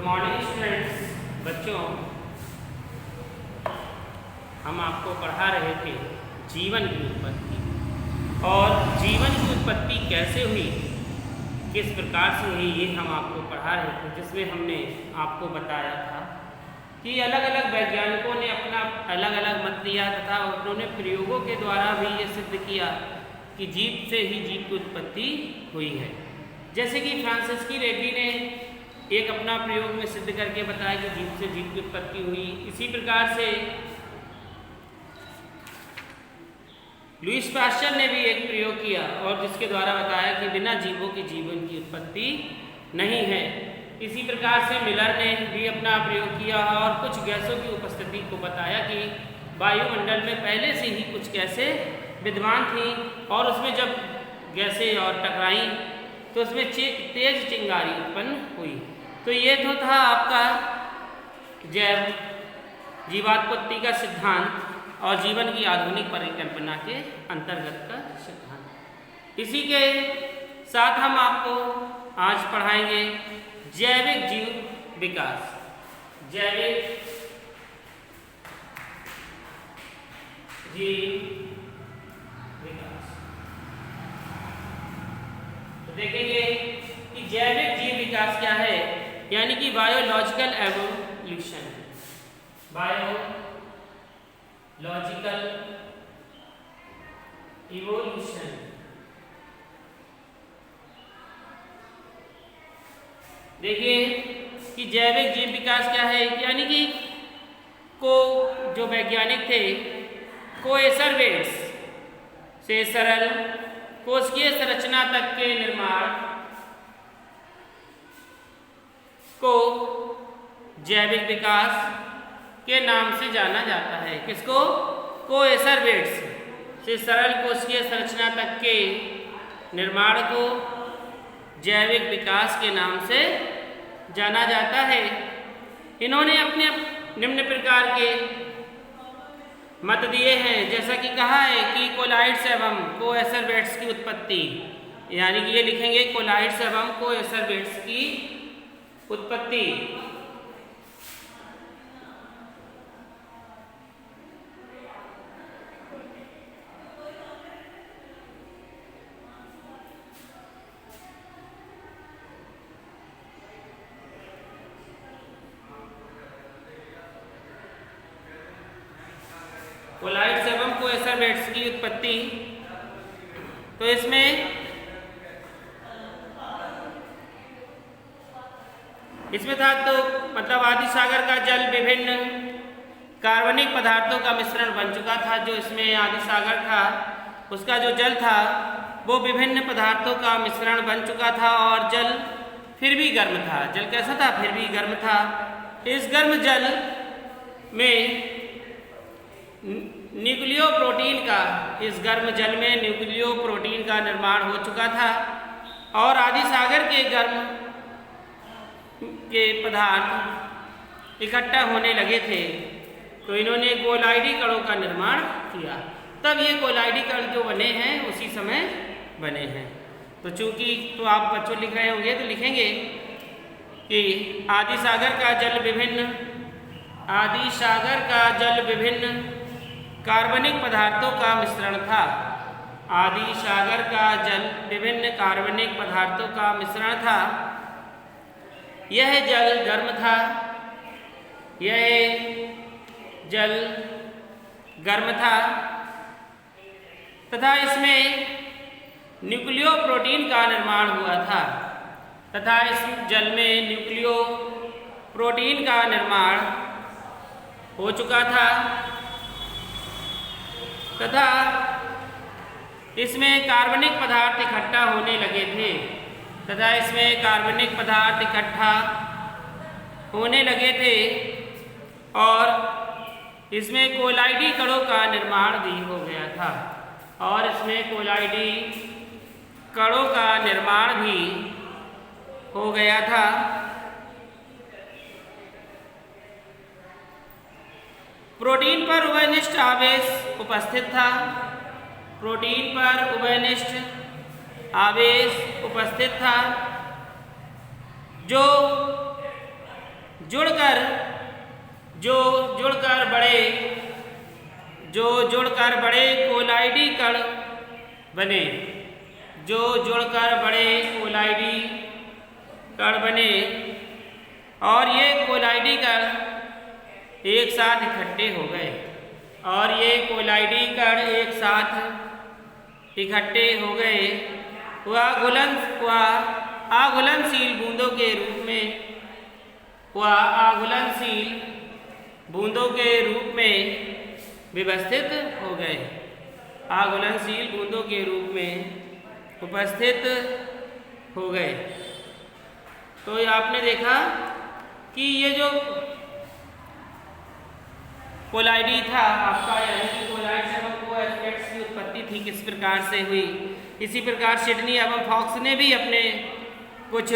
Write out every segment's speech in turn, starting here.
Good morning students. बच्चों, हम आपको पढ़ा रहे थे जीवन की उत्पत्ति और जीवन की उत्पत्ति कैसे हुई, किस प्रकार से हुई, ये हम आपको पढ़ा रहे थे, जिसमें हमने आपको बताया था कि अलग अलग वैज्ञानिकों ने अपना अलग अलग मत दिया तथा उन्होंने प्रयोगों के द्वारा भी ये सिद्ध किया कि जीव से ही जीव की उत्पत्ति हुई है। जैसे कि फ्रांसिस रेड्डी ने एक अपना प्रयोग में सिद्ध करके बताया कि जीव से जीव की उत्पत्ति हुई। इसी प्रकार से लुईस पास्चर ने भी एक प्रयोग किया और जिसके द्वारा बताया कि बिना जीवों के जीवन की उत्पत्ति नहीं है। इसी प्रकार से मिलर ने भी अपना प्रयोग किया और कुछ गैसों की उपस्थिति को बताया कि वायुमंडल में पहले से ही कुछ गैसें विद्यमान थी और उसमें जब गैसें और टकराई तो उसमें तेज चिंगारी उत्पन्न हुई। तो ये तो था आपका जैव जीवात्पत्ति का सिद्धांत और जीवन की आधुनिक परिकल्पना के अंतर्गत का सिद्धांत। इसी के साथ हम आपको आज पढ़ाएंगे जैविक जीव विकास। जैविक जीव विकास तो देखेंगे कि जैविक जीव विकास क्या है, यानी कि बायोलॉजिकल एवोल्यूशन। बायोलॉजिकल इवोल्यूशन देखिए कि जैविक जीव विकास क्या है, यानी कि जो वैज्ञानिक थे कोएसरवेट्स से सरल कोशिकीय संरचना तक के निर्माण को जैविक विकास के नाम से जाना जाता है। किसको? कोएसरवेट्स से सरल कोशिकीय संरचना तक के निर्माण को जैविक विकास के नाम से जाना जाता है। इन्होंने अपने निम्न प्रकार के मत दिए हैं, जैसा कि कहा है कि कोलाइड्स एवं कोएसरवेट्स की उत्पत्ति, यानी कि ये लिखेंगे कोलाइड्स एवं कोएसरवेट्स की उत्पत्ति कोलाइड्स एवं कोएसरवेट्स की उत्पत्ति। तो इसमें था तो मतलब आदि सागर का जल विभिन्न कार्बनिक पदार्थों का मिश्रण बन चुका था। जो इसमें आदि सागर था उसका जो जल था वो विभिन्न पदार्थों का मिश्रण बन चुका था और जल फिर भी गर्म था। जल कैसा था? फिर भी गर्म था। इस गर्म जल में न्यूक्लियो प्रोटीन का निर्माण हो चुका था और आदि सागर के गर्म के पदार्थ इकट्ठा होने लगे थे। तो इन्होंने कोलाइडी कणों का निर्माण किया। तब ये कोलाइडी कण जो बने हैं उसी समय बने हैं। तो चूंकि तो आप बच्चों लिख रहे होंगे तो लिखेंगे कि आदि सागर का जल विभिन्न कार्बनिक पदार्थों का मिश्रण था। आदि सागर का जल विभिन्न कार्बनिक पदार्थों का मिश्रण था। यह जल गर्म था तथा इसमें न्यूक्लियो प्रोटीन का निर्माण हुआ था तथा इस जल में न्यूक्लियो प्रोटीन का निर्माण हो चुका था तथा इसमें कार्बनिक पदार्थ इकट्ठा होने लगे थे और इसमें कोलाइडी कणों का निर्माण भी हो गया था। प्रोटीन पर उभयनिष्ठ आवेश उपस्थित था जो जुड़कर जो जुड़कर बड़े कोलाइडी कण बने, जो जुड़कर बड़े कोलाइडी कण बने और ये कोलाइडी कण एक साथ इकट्ठे हो गए, और ये कोलाइडी कण एक साथ इकट्ठे हो गए, वह आघुलनशील बूंदों के रूप में व्यवस्थित हो गए, आघुलनशील बूंदों के रूप में उपस्थित हो गए। तो ये आपने देखा कि ये जो कोलाइडी था आपका, यानी कि कोलाइड से हमको एस्पेक्ट्स की उत्पत्ति थी किस प्रकार से हुई। इसी प्रकार सिडनी एवं फॉक्स ने भी अपने कुछ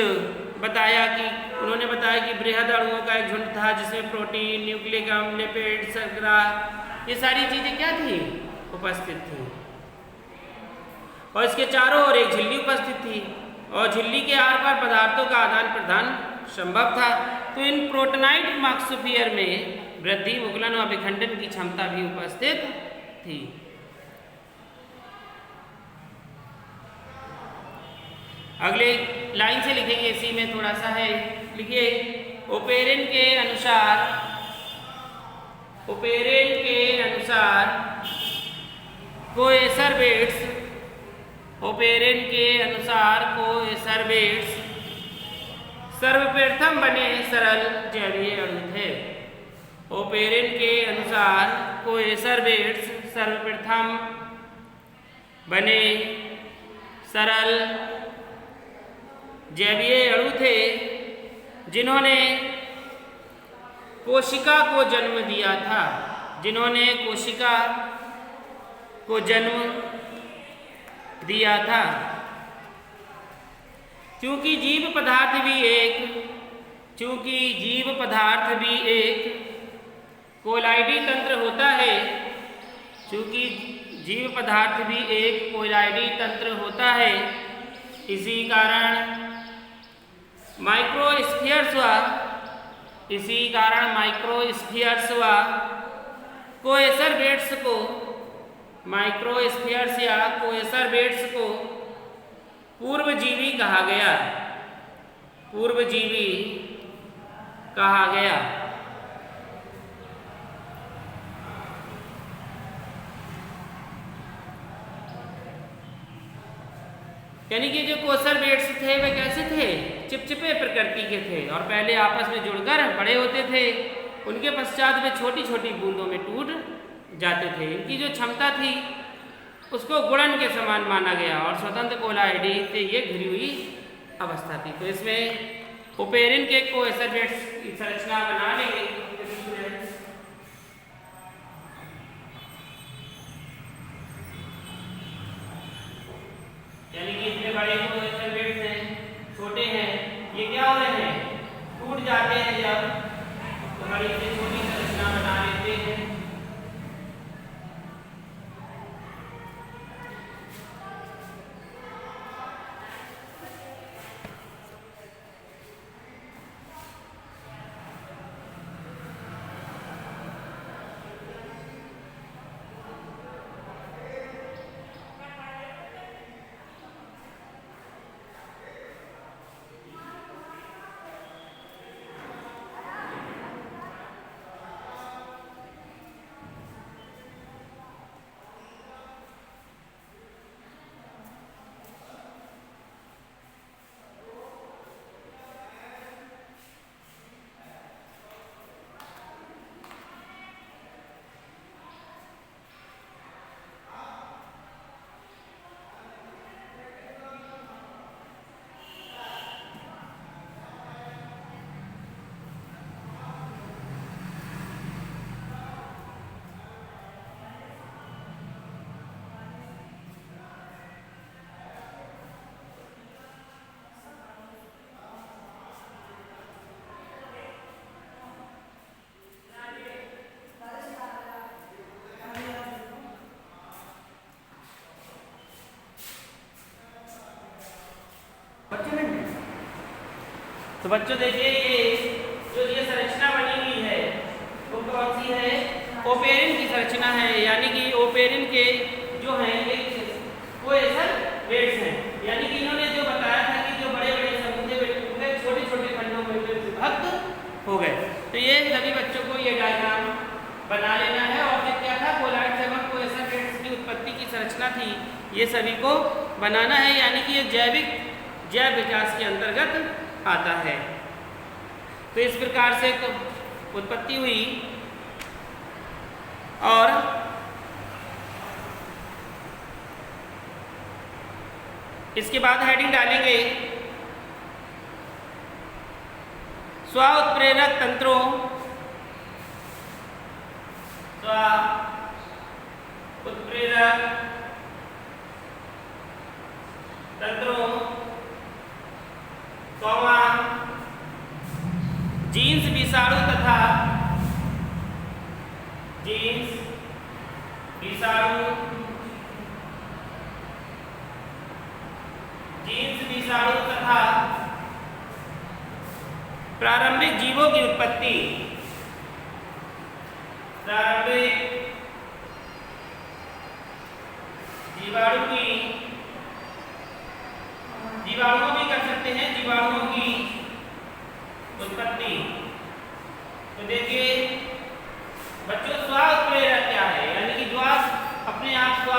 बताया कि उन्होंने बताया कि बृहद अणुओं का एक झुंड था जिसमें प्रोटीन, न्यूक्लिक अम्ल, लिपिड, शर्करा, ये सारी चीजें क्या थी, उपस्थित थी, और इसके चारों ओर एक झिल्ली उपस्थित थी, और झिल्ली के आर पार पदार्थों का आदान प्रदान संभव था। तो इन प्रोटोनाइट मार्क्सोफियर में वृद्धि, मुकुलन और विखंडन की क्षमता भी उपस्थित थी। अगले लाइन से लिखेंगे, इसी में थोड़ा सा है, लिखिए ओपेरिन के अनुसार कोएसरबेट्स सर्वप्रथम बने सरल जैवीय अणु थे। ओपेरिन के अनुसार कोएसरबेट्स सर्वप्रथम बने सरल जैवीय अणु थे जिन्होंने कोशिका को जन्म दिया था, चूंकि जीव पदार्थ भी एक कोलाइडी तंत्र होता है, इसी कारण माइक्रोस्फीयर्स व कोएसरबेट्स को पूर्वजीवी कहा गया। यानी कि जो कोएसरबेट्स थे वे कैसे थे, चिपचिपे प्रकृति के थे और पहले आपस में जुड़कर बड़े होते थे, उनके पश्चात वे छोटी छोटी बूंदों में टूट जाते थे। इनकी जो क्षमता थी उसको गुणन के समान माना गया और स्वतंत्र कोलाइडी से ये घिरी हुई अवस्था थी। तो इसमें ओपेरिन के कोएसरबेट्स की संरचना बना लेंगे। यानी कि इतने बड़े कोएसरबेट्स हैं, छोटे हैं, ये क्या हो रहे हैं, टूट जाते हैं जब, तो बड़ी से छोटी संरचना बना लेते हैं। तो बच्चों देखिए ये जो ये संरचना बनी हुई है वो कौन सी है? ओपेरिन की संरचना है, यानी कि ओपेरिन के जो हैं एक कोएसल वेट्स हैं, यानी कि इन्होंने जो बताया था कि जो बड़े बड़े समूचे वे छोटे छोटे खंडों में विभक्त हो गए। तो ये सभी बच्चों को ये डायग्राम बना लेना है। और फिर क्या था, कोलाइड सेवन कोएसल वेट्स की उत्पत्ति की संरचना थी, ये सभी को बनाना है, यानी कि ये जैव विकास के अंतर्गत आता है। तो इस प्रकार से उत्पत्ति हुई। और इसके बाद हेडिंग डालेंगे स्व उत्प्रेरक तंत्रों, स्व उत्प्रेरक तंत्रों, जीन्स विषाणु तथा जीन्स विषाणु तथा प्रारंभिक जीवों की उत्पत्ति, प्रारंभिक जीवाणुओं भी कर सकते हैं, जीवाणुओं की उत्पत्ति। तो देखिए बच्चों, स्व उत्प्रेरक क्या है, यानी कि जो अपने आप स्व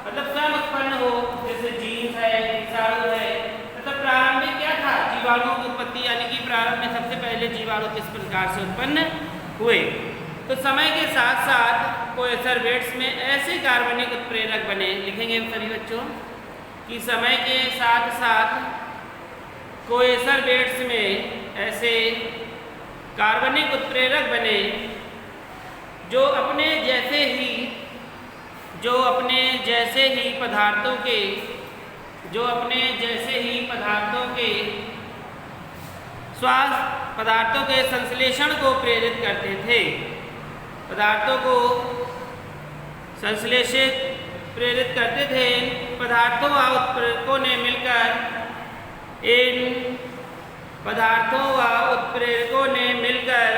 मतलब स्वयं उत्पन्न हो, जैसे जीन्स है, विषाणु है। मतलब प्रारंभिक क्या था, जीवाणुओं की उत्पत्ति, यानी कि प्रारंभ में सबसे पहले जीवाणु किस प्रकार से उत्पन्न हुए। तो समय के साथ साथ कोएसल वेट्स में ऐसे कार्बनिक उत्प्रेरक बने, लिखेंगे सभी बच्चों कि समय के साथ साथ कोएसल वेट्स में ऐसे कार्बनिक उत्प्रेरक बने जो अपने जैसे ही पदार्थों के संश्लेषण को प्रेरित करते थे। पदार्थों को संश्लेषित प्रेरित करते थे। पदार्थों व उत्प्रेरकों ने मिलकर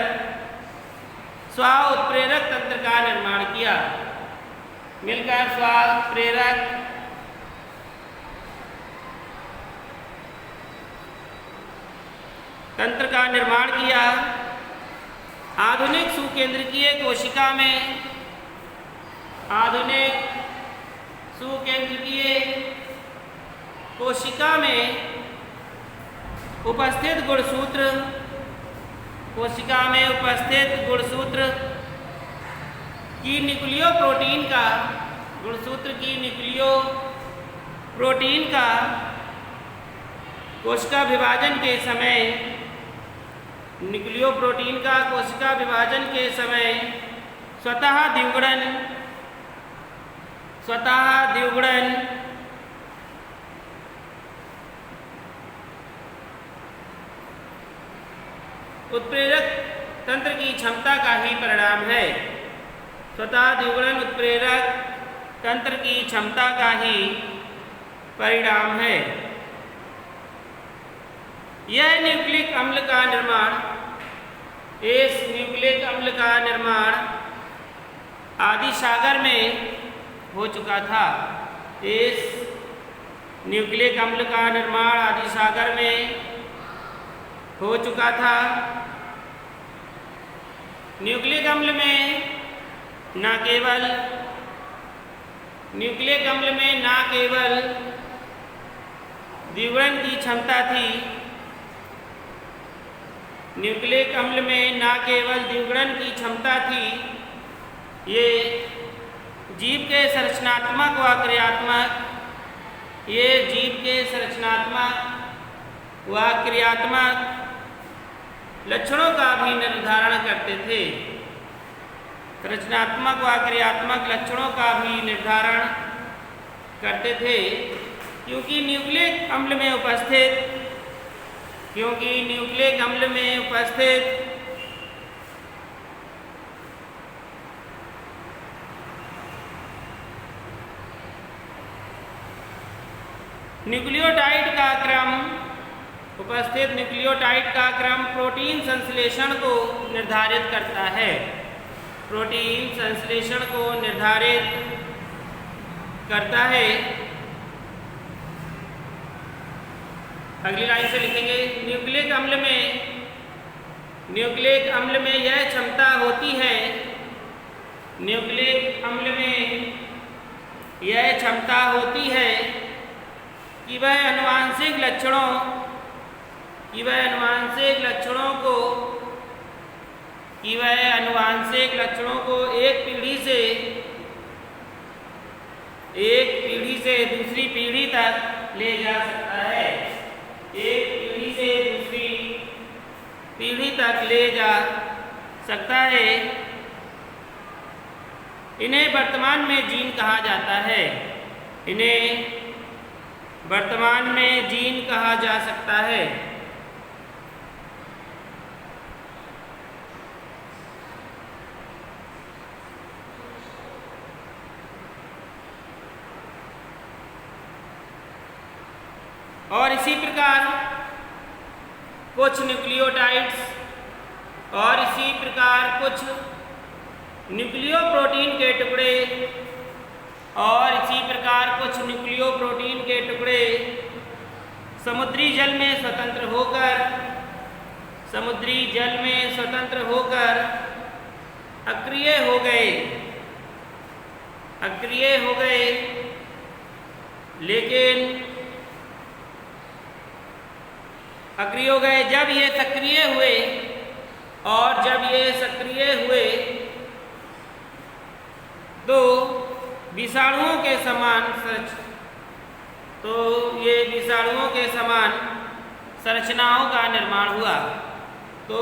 स्व उत्प्रेरक तंत्र का निर्माण किया। आधुनिक सुकेंद्रकीय कोशिका में उपस्थित गुणसूत्र की न्यूक्लियो प्रोटीन का कोशिका विभाजन के समय स्वतः द्विगुणन उत्प्रेरक तंत्र की क्षमता का ही परिणाम है। स्वतः द्विगुणन उत्प्रेरक तंत्र की क्षमता का ही परिणाम है। यह न्यूक्लिक अम्ल का निर्माण आदि सागर में हो चुका था। न्यूक्लिक अम्ल में न केवल द्विगुणन की क्षमता थी, ये जीव के संरचनात्मक व क्रियात्मक लक्षणों का भी निर्धारण करते थे। क्योंकि न्यूक्लिक अम्ल में उपस्थित न्यूक्लियोटाइड का क्रम उपस्थित न्यूक्लियोटाइड का क्रम प्रोटीन संश्लेषण को निर्धारित करता है। प्रोटीन संश्लेषण को निर्धारित करता है। अगली लाइन से लिखेंगे, न्यूक्लिक अम्ल में यह क्षमता होती है, न्यूक्लिक अम्ल में यह क्षमता होती है कि वह आनुवांशिक लक्षणों को एक पीढ़ी से दूसरी पीढ़ी तक ले जा सकता है, एक पीढ़ी से दूसरी पीढ़ी तक ले जा सकता है। इन्हें वर्तमान में जीन कहा जाता है, इन्हें वर्तमान में जीन कहा जा सकता है। और इसी प्रकार कुछ न्यूक्लियोटाइड्स और इसी प्रकार कुछ न्यूक्लियोप्रोटीन के टुकड़े और इसी प्रकार कुछ न्यूक्लियोप्रोटीन के टुकड़े समुद्री जल में स्वतंत्र होकर अक्रिय हो गए, लेकिन अक्रिय हो गए जब ये सक्रिय हुए, और जब ये सक्रिय हुए तो विषाणुओं के समान संरचनाओं का निर्माण हुआ। तो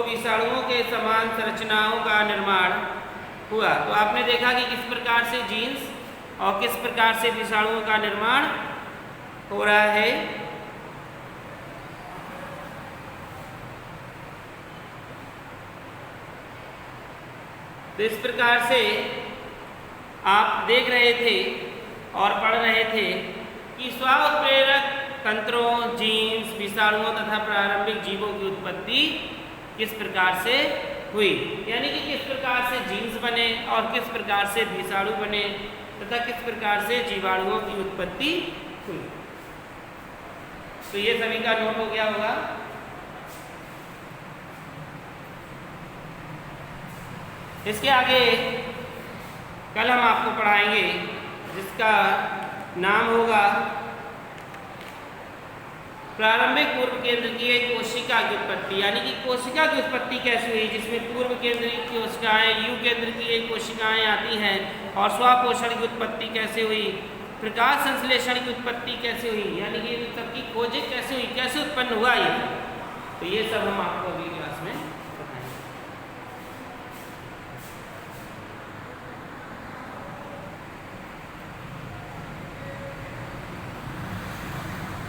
आपने देखा कि किस प्रकार से जीन्स और किस प्रकार से विषाणुओं का निर्माण हो रहा है। तो इस प्रकार से आप देख रहे थे और पढ़ रहे थे कि स्व-उत्प्रेरक तंत्रों, जीन्स, विषाणुओं तथा प्रारंभिक जीवों की उत्पत्ति किस प्रकार से हुई, यानी कि किस प्रकार से जीन्स बने और किस प्रकार से विषाणु बने तथा किस प्रकार से जीवाणुओं की उत्पत्ति हुई। तो ये सभी का नोट हो गया होगा। इसके आगे कल हम आपको पढ़ाएंगे जिसका नाम होगा प्रारंभिक पूर्व केंद्र की एक कोशिका की उत्पत्ति, यानी कि कोशिका की उत्पत्ति कैसे हुई, जिसमें पूर्व केंद्र की कोशिकाएं, यू केंद्र की एक कोशिकाएं आती हैं, और स्वपोषण की उत्पत्ति कैसे हुई, प्रकाश संश्लेषण की उत्पत्ति कैसे हुई, यानी कि सबकी खोज कैसे हुई, कैसे उत्पन्न हुआ ये। तो ये सब हम आपको अगली क्लास में